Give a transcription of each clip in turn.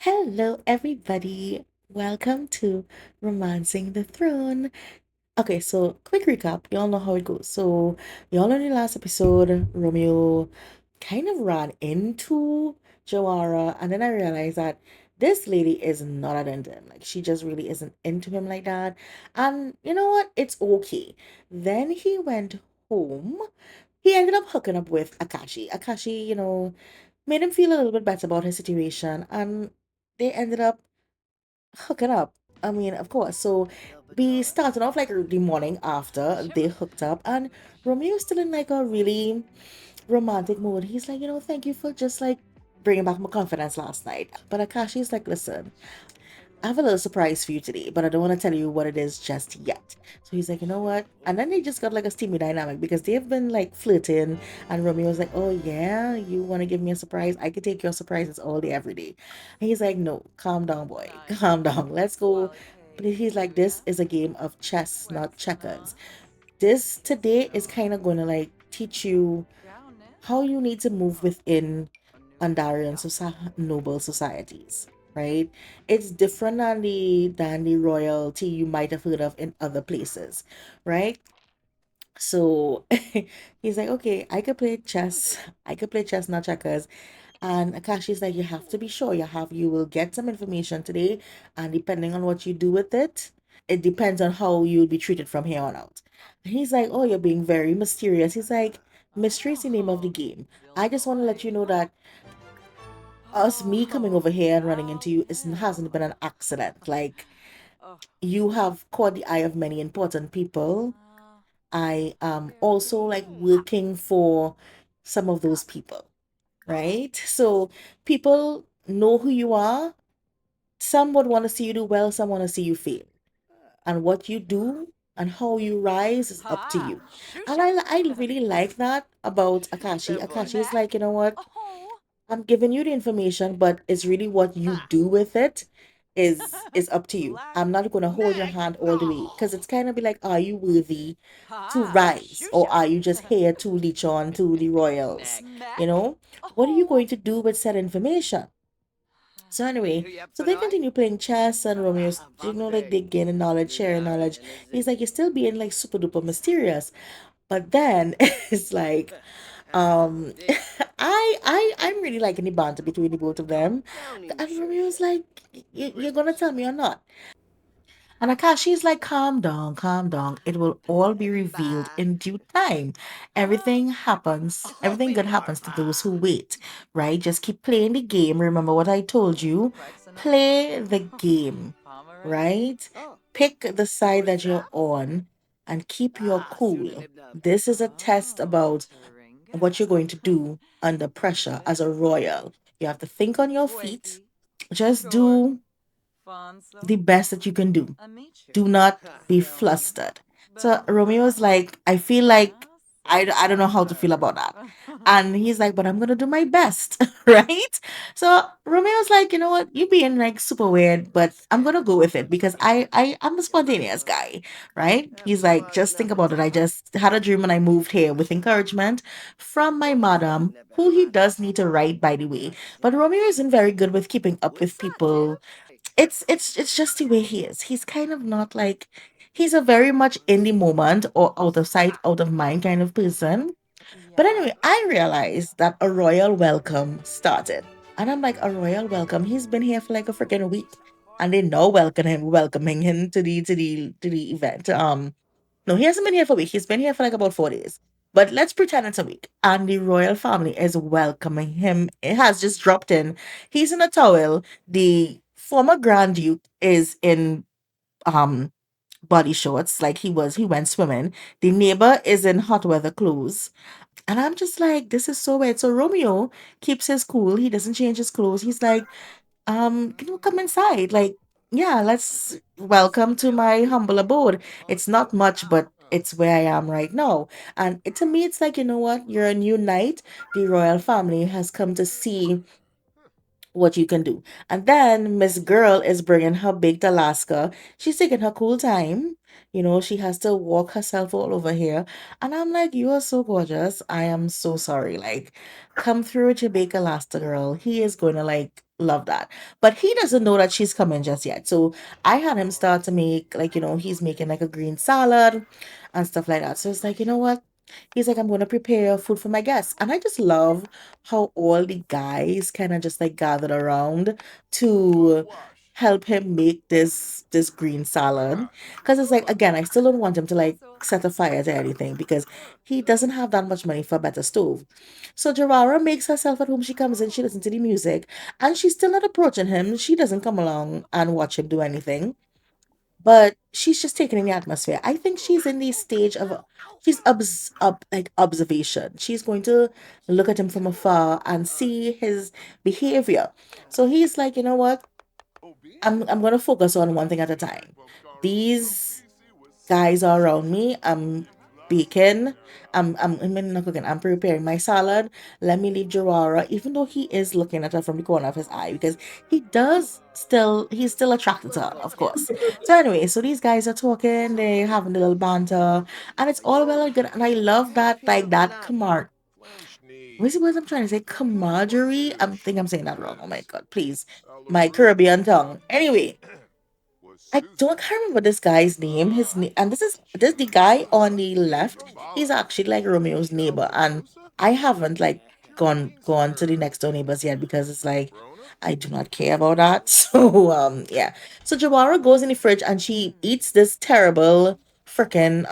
Hello, everybody. Welcome to Romancing the Throne. Okay, so quick recap. Y'all know how it goes. So, y'all know in the last episode, Romeo kind of ran into Joara, and then I realized that this lady is not that into him. Like, she just really isn't into him like that. And you know what? It's okay. Then he went home. He ended up hooking up with Akashi. Akashi, made him feel a little bit better about his situation, and they ended up hooking up. I mean, of course. So we started off like the morning after they hooked up, and Romeo's still in like a really romantic mood. He's like, thank you for just like bringing back my confidence last night. But Akashi's like, listen, I have a little surprise for you today, but I don't want to tell you what it is just yet. So he's like, you know what? And then they just got like a steamy dynamic because they've been like flirting. And Romeo's like, oh, yeah, you want to give me a surprise? I could take your surprises all day, every day. And he's like, no, calm down, boy. Calm down. Let's go. But he's like, this is a game of chess, not checkers. This today is kind of going to like teach you how you need to move within Andarian noble societies, right? It's different than the royalty you might have heard of in other places, right? So he's like, okay, I could play chess. I could play chess, not checkers. And Akashi's like, you have to be sure you will get some information today, and depending on what you do with it, it depends on how you'll be treated from here on out. And he's like, oh, you're being very mysterious. He's like, mystery is the name of the game. I just want to let you know that me coming over here and running into you hasn't been an accident. Like, you have caught the eye of many important people. I am also like working for some of those people, right? So people know who you are. Some would want to see you do well, some want to see you fail. And what you do and how you rise is up to you. And I really like that about Akashi. Akashi is like, you know what? I'm giving you the information, but it's really what you do with it is up to you. I'm not gonna hold your hand all the way because it's kind of be like, are you worthy to rise, or are you just here to leech on to the royals? You know, what are you going to do with said information? So anyway, so they continue playing chess, and Romeo's, like they gaining knowledge, sharing knowledge. He's like, you're still being like super duper mysterious. But then it's like, um, I'm really liking the banter between the both of them. And Romeo's like, you're gonna tell me or not? And Akashi's like, calm down, calm down. It will all be revealed in due time. Everything good happens to those who wait, right? Just keep playing the game. Remember what I told you. Play the game, right? Pick the side that you're on and keep your cool. This is a test about what you're going to do under pressure as a royal. You have to think on your feet. Just do the best that you can do. Do not be flustered. So Romeo's like, I feel like I don't know how to feel about that. And he's like, but I'm gonna do my best, right? So Romeo's like, you know what, you being like super weird, but I'm gonna go with it because I'm a spontaneous guy, right? He's like, just think about it. I just had a dream and I moved here with encouragement from my madam, who he does need to write, by the way. But Romeo isn't very good with keeping up with people. It's just the way he is. He's kind of not like, he's a very much in the moment or out of sight, out of mind kind of person. But anyway, I realized that a royal welcome started. And I'm like, a royal welcome? He's been here for like a freaking week. And they know welcoming him to the event. No, he hasn't been here for a week. He's been here for like about 4 days. But let's pretend it's a week. And the royal family is welcoming him. It has just dropped in. He's in a towel. The former Grand Duke is in um body shorts, like he went swimming. The neighbor is in hot weather clothes. And I'm just like, this is so weird. So Romeo keeps his cool. He doesn't change his clothes. He's like, can you come inside? Like, yeah, let's welcome to my humble abode. It's not much, but it's where I am right now. And to me, it's like, you know what? You're a new knight. The royal family has come to see what you can do. And then Miss Girl is bringing her baked Alaska. She's taking her cool time. You know, she has to walk herself all over here. And I'm like, you are so gorgeous. I am so sorry. Like, come through with your baked Alaska, girl. He is going to like love that. But he doesn't know that she's coming just yet. So I had him start to make, like, he's making like a green salad and stuff like that. So it's like, you know what? He's like, I'm going to prepare food for my guests. And I just love how all the guys kind of just like gathered around to help him make this green salad. Because it's like, again, I still don't want him to like set a fire to anything because he doesn't have that much money for a better stove. So Gerara makes herself at home. She comes in, she listens to the music, and she's still not approaching him. She doesn't come along and watch him do anything, but she's just taking in the atmosphere. I think she's in the stage of like observation. She's going to look at him from afar and see his behavior. So he's like, you know what? I'm gonna focus on one thing at a time. These guys are around me. I'm baking. I mean, not cooking. I'm preparing my salad. Let me leave Gerara, even though he is looking at her from the corner of his eye, because he's still attracted to her, of course. So anyway, so these guys are talking, they're having a little banter, and it's all well and good. And I love that, like that what's the word I'm trying to say? Camaraderie. I think I'm saying that wrong. Oh my god, please. My Caribbean tongue. Anyway, can't remember this guy's name. His name, and this the guy on the left. He's actually like Romeo's neighbor, and I haven't like gone to the next door neighbors yet because it's like I do not care about that. So yeah. So Jawara goes in the fridge and she eats this terrible freaking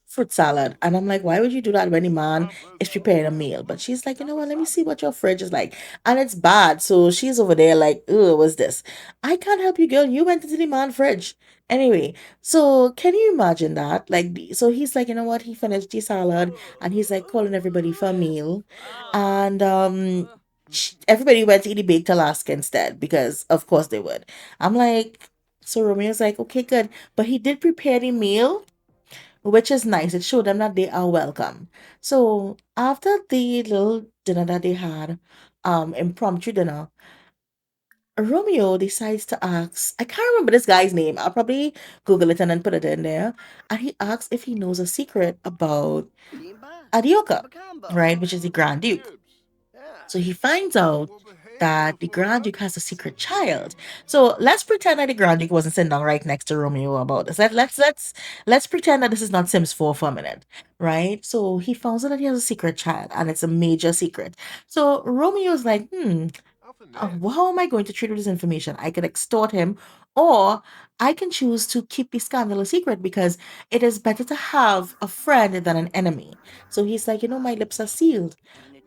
fruit salad. And I'm like, why would you do that when the man is preparing a meal? But she's like, you know what? Let me see what your fridge is like. And it's bad. So she's over there like, oh, what's this? I can't help you, girl. You went into the man fridge. Anyway, so can you imagine that? Like, so he's like, you know what? He finished the salad and he's like calling everybody for a meal. And everybody went to eat the baked Alaska instead because, of course, they would. I'm like, so Romeo's like, okay, good. But he did prepare the meal, which is nice. It showed them that they are welcome. So after the little dinner that they had, impromptu dinner, Romeo decides to ask, I can't remember this guy's name. I'll probably Google it and then put it in there. And he asks if he knows a secret about Adioka, right? Which is the Grand Duke. So he finds out that the Grand Duke has a secret child. So let's pretend that the Grand Duke wasn't sitting down right next to Romeo about this. Let's pretend that this is not Sims 4 for a minute, right? So he finds out that he has a secret child, and it's a major secret. So Romeo's like, how am I going to treat with this information? I could extort him, or I can choose to keep the scandal a secret because it is better to have a friend than an enemy. So he's like, my lips are sealed.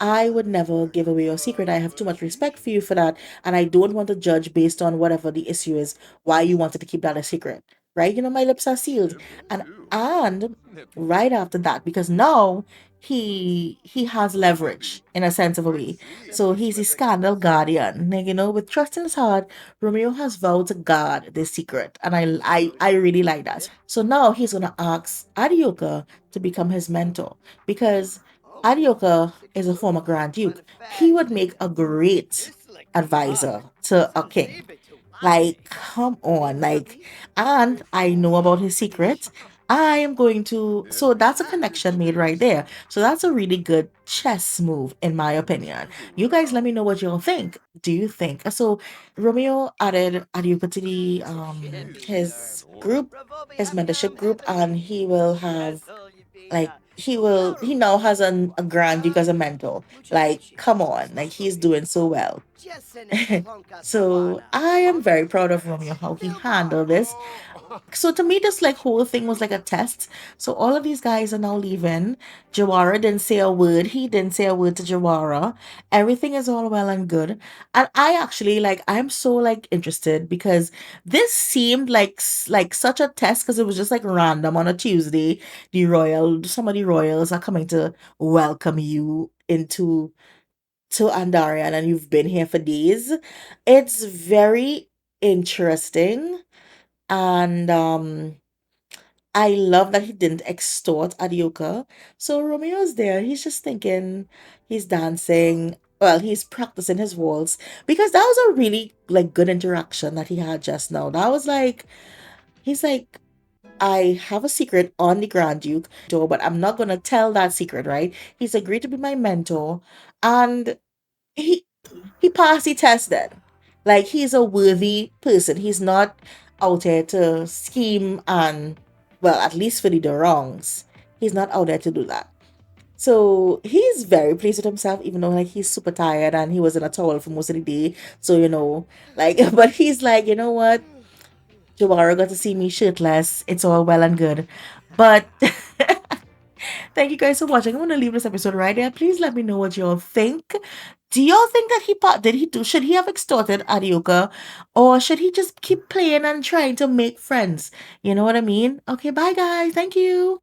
I would never give away your secret. I have too much respect for you for that. And I don't want to judge based on whatever the issue is, why you wanted to keep that a secret. Right? My lips are sealed. And right after that, because now he has leverage in a sense of a way. So he's the scandal guardian. Like, with trust in his heart, Romeo has vowed to guard this secret. And I really like that. So now he's gonna ask Adioka to become his mentor. Because Adioka is a former Grand Duke. He would make a great advisor to a king. Like, come on. Like, and I know about his secret. I am going to. So that's a connection made right there. So that's a really good chess move, in my opinion. You guys let me know what you'll think. Do you think? So Romeo added Adiuka to the his group, his mentorship group, and he will have like he now has a grand duke as a mentor. Like, come on, like he's doing so well. So I am very proud of Romeo how he handled this. So to me, this like whole thing was like a test. So all of these guys are now leaving. Jawara didn't say a word. He didn't say a word to Jawara. Everything is all well and good. And I actually like I'm so like interested because this seemed like like such a test because it was just like random on a Tuesday. Some of the royals are coming to welcome you into to Andarian and you've been here for days. It's very interesting and I love that he didn't extort Adioka. So Romeo's there. He's just thinking, he's dancing. well, he's practicing his waltz because that was a really like good interaction that he had just now. That was like he's like, I have a secret on the Grand Duke door, but I'm not gonna tell that secret, right? He's agreed to be my mentor, and he he passed the test then. Like he's a worthy person. He's not out there to scheme and well, at least for the wrongs. He's not out there to do that. So he's very pleased with himself, even though like he's super tired and he was in a towel for most of the day. So like, but he's like, you know what? Tomorrow got to see me shirtless. It's all well and good. But thank you guys for watching. I'm gonna leave this episode right there. Please let me know what y'all think. Do y'all think that did he do? Should he have extorted Arioka, or should he just keep playing and trying to make friends? You know what I mean? Okay, bye guys. Thank you.